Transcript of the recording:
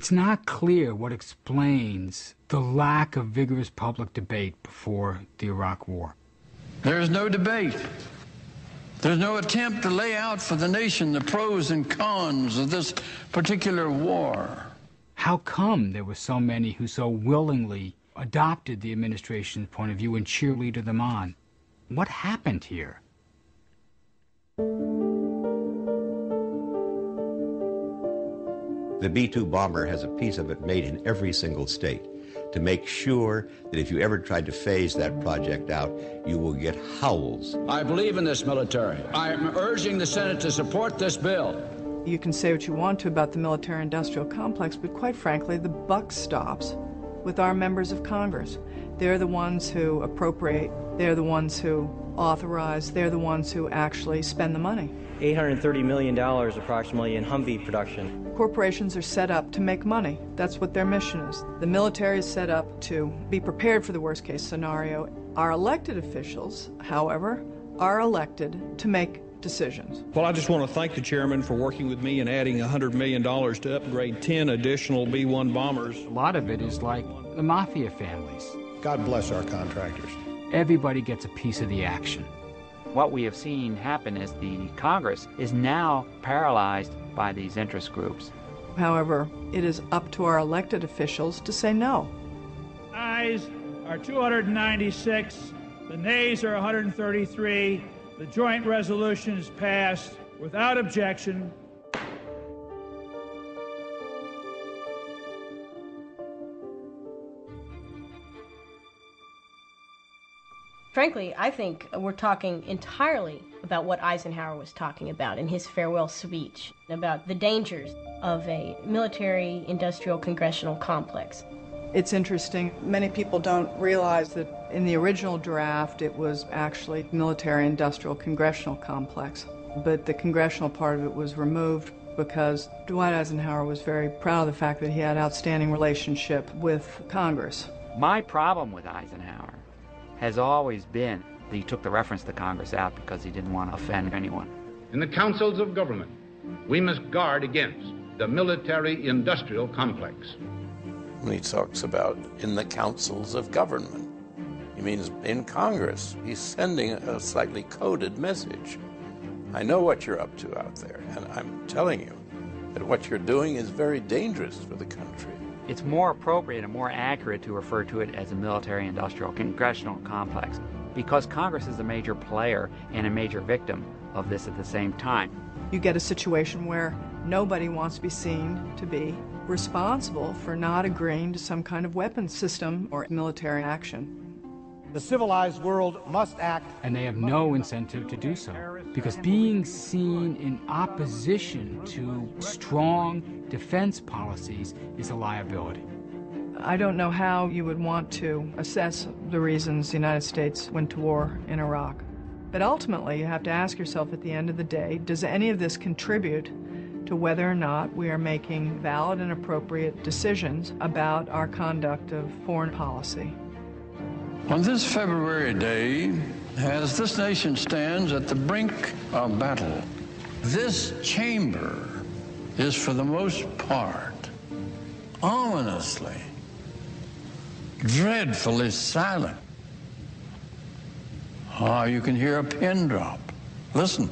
It's not clear what explains the lack of vigorous public debate before the Iraq War. There's no debate. There's no attempt to lay out for the nation the pros and cons of this particular war. How come there were so many who so willingly adopted the administration's point of view and cheerleaded them on? What happened here? The B-2 bomber has a piece of it made in every single state to make sure that if you ever tried to phase that project out, you will get howls. I believe in this military. I am urging the Senate to support this bill. You can say what you want to about the military-industrial complex, but quite frankly, the buck stops with our members of Congress. They're the ones who appropriate, they're the ones who authorize, they're the ones who actually spend the money. $830 million approximately in Humvee production. Corporations are set up to make money. That's what their mission is. The military is set up to be prepared for the worst-case scenario. Our elected officials, however, are elected to make decisions. Well, I just want to thank the chairman for working with me and adding $100 million to upgrade 10 additional B-1 bombers. A lot of it is like the mafia families. God bless our contractors. Everybody gets a piece of the action. What we have seen happen is the Congress is now paralyzed by these interest groups. However, it is up to our elected officials to say no. Ayes are 296, the nays are 133. The joint resolution is passed without objection. Frankly, I think we're talking entirely about what Eisenhower was talking about in his farewell speech, about the dangers of a military-industrial congressional complex. It's interesting. Many people don't realize that in the original draft, it was actually military-industrial congressional complex. But the congressional part of it was removed because Dwight Eisenhower was very proud of the fact that he had outstanding relationship with Congress. My problem with Eisenhower has always been that he took the reference to Congress out because he didn't want to offend anyone. In the councils of government, we must guard against the military-industrial complex. When he talks about in the councils of government, he means in Congress. He's sending a slightly coded message. I know what you're up to out there, and I'm telling you that what you're doing is very dangerous for the country. It's more appropriate and more accurate to refer to it as a military-industrial congressional complex because Congress is a major player and a major victim of this at the same time. You get a situation where nobody wants to be seen to be responsible for not agreeing to some kind of weapons system or military action. The civilized world must act. And they have no incentive to do so, because being seen in opposition to strong defense policies is a liability. I don't know how you would want to assess the reasons the United States went to war in Iraq. But ultimately, you have to ask yourself at the end of the day, does any of this contribute to whether or not we are making valid and appropriate decisions about our conduct of foreign policy? On this February day, as this nation stands at the brink of battle, this chamber is for the most part ominously, dreadfully silent. Ah, you can hear a pin drop. Listen.